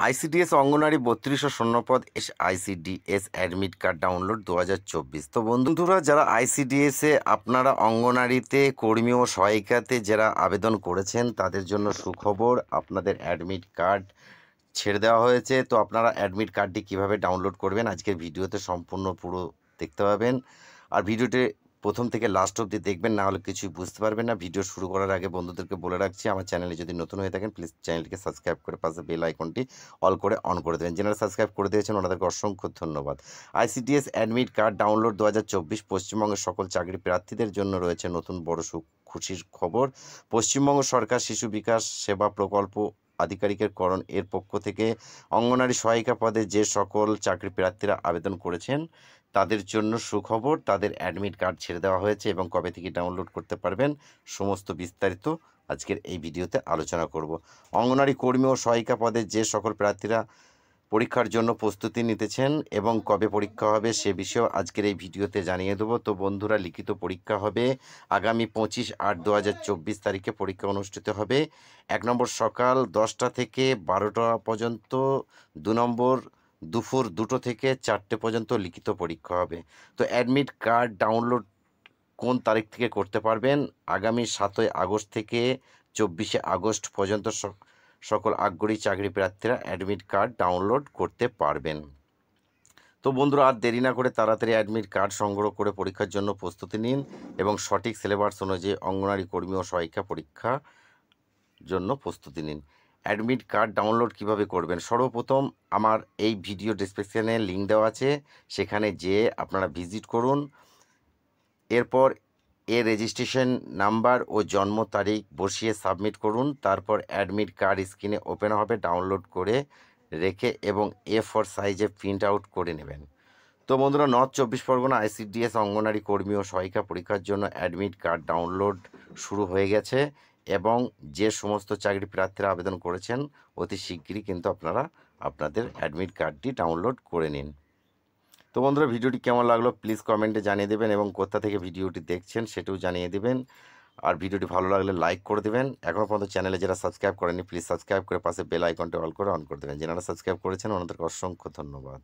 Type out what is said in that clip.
ICDS অঙ্গনারী 3200 শূন্যপদ ICDS admit card download 2024। তো বন্ধুরা, যারা আইসিডিএসে আপনারা অঙ্গনারীতে কর্মী ও সহায়িকাতে যারা আবেদন করেছেন তাদের জন্য সুখবর, আপনাদের অ্যাডমিট কার্ড ছেড়ে দেওয়া হয়েছে। তো আপনারা অ্যাডমিট কার্ডটি কিভাবে ডাউনলোড করবেন আজকের ভিডিওতে সম্পূর্ণ পুরো দেখতে পাবেন। আর ভিডিওটি প্রথম থেকে লাস্ট অবধি দেখবেন, না হলে কিছুই বুঝতে পারবেন না। ভিডিও শুরু করার আগে বন্ধুদেরকে বলে রাখছি, আমার চ্যানেলে যদি নতুন হয়ে থাকেন প্লিজ চ্যানেলটিকে সাবস্ক্রাইব করে পাশে বেল আইকনটি অল করে অন করে দেবেন। যারা সাবস্ক্রাইব করে দিয়েছেন ওনাদেরকে অসংখ্য ধন্যবাদ। আইসিডিএস অ্যাডমিট কার্ড ডাউনলোড 2024 পশ্চিমবঙ্গের সকল চাকরি প্রার্থীদের জন্য রয়েছে নতুন বড় খুশির খবর। পশ্চিমবঙ্গ সরকার শিশু বিকাশ সেবা প্রকল্প আধিকারিকের করণ এর পক্ষ থেকে অঙ্গনারী সহায়িকা পদে যে সকল চাকরি প্রার্থীরা আবেদন করেছেন তাদের জন্য সুখবর, তাদের অ্যাডমিট কার্ড ছেড়ে দেওয়া হয়েছে এবং কবে থেকে ডাউনলোড করতে পারবেন সমস্ত বিস্তারিত আজকের এই ভিডিওতে আলোচনা করব। অঙ্গনারী কর্মী ও সহায়িকা পদে যে সকল প্রার্থীরা পরীক্ষার জন্য প্রস্তুতি নিতেছেন এবং কবে পরীক্ষা হবে সে বিষয়েও আজকের এই ভিডিওতে জানিয়ে দেবো। তো বন্ধুরা, লিখিত পরীক্ষা হবে আগামী 25/8/2024 তারিখে পরীক্ষা অনুষ্ঠিত হবে। 1 নম্বর সকাল 10টা থেকে 12টা পর্যন্ত, 2 নম্বর দুপুর 2টো থেকে 4টে পর্যন্ত লিখিত পরীক্ষা হবে। তো অ্যাডমিট কার্ড ডাউনলোড কোন তারিখ থেকে করতে পারবেন? আগামী 7ই আগস্ট থেকে 24শে আগস্ট পর্যন্ত সকল আগ্রহী চাকরি প্রার্থীরা অ্যাডমিট কার্ড ডাউনলোড করতে পারবেন। তো বন্ধুরা, আর দেরি না করে তাড়াতাড়ি অ্যাডমিট কার্ড সংগ্রহ করে পরীক্ষার জন্য প্রস্তুতি নিন এবং সঠিক সিলেবাস অনুযায়ী অঙ্গনারী কর্মী ও সহায়িকা পরীক্ষা জন্য প্রস্তুতি নিন। অ্যাডমিট কার্ড ডাউনলোড কিভাবে করবেন? সর্বপ্রথম আমার এই ভিডিও ডেসক্রিপশানে লিঙ্ক দেওয়া আছে, সেখানে যেয়ে আপনারা ভিজিট করুন। এরপর এর রেজিস্ট্রেশন নাম্বার ও জন্ম তারিখ বসিয়ে সাবমিট করুন। তারপর অ্যাডমিট কার্ড স্ক্রিনে ওপেন হবে, ডাউনলোড করে রেখে এবং A4 সাইজে প্রিন্ট আউট করে নেবেন। তো বন্ধুরা, নর্থ 24 পরগনা আইসিডিএস অঙ্গনারী কর্মী ও সহায়িকা পরীক্ষার জন্য অ্যাডমিট কার্ড ডাউনলোড শুরু হয়ে গেছে এবং যে সমস্ত চাকরি প্রার্থীরা আবেদন করেছেন অতি শিগগিরই কিন্তু আপনারা আপনাদের অ্যাডমিট কার্ডটি ডাউনলোড করে নিন। তো বন্ধুরা, ভিডিওটি কেমন লাগলো প্লিজ কমেন্টে জানিয়ে দেবেন এবং কোথা থেকে ভিডিওটি দেখছেন সেটাও জানিয়ে দেবেন। আর ভিডিওটি ভালো লাগলে লাইক করে দেবেন। এখনও পর্যন্ত চ্যানেলে যারা সাবস্ক্রাইব করেনি প্লিজ সাবস্ক্রাইব করে পাশে বেল আইকনটি অল করে অন করে দেবেন। যারা সাবস্ক্রাইব করেছেন ওনাদেরকে অসংখ্য ধন্যবাদ।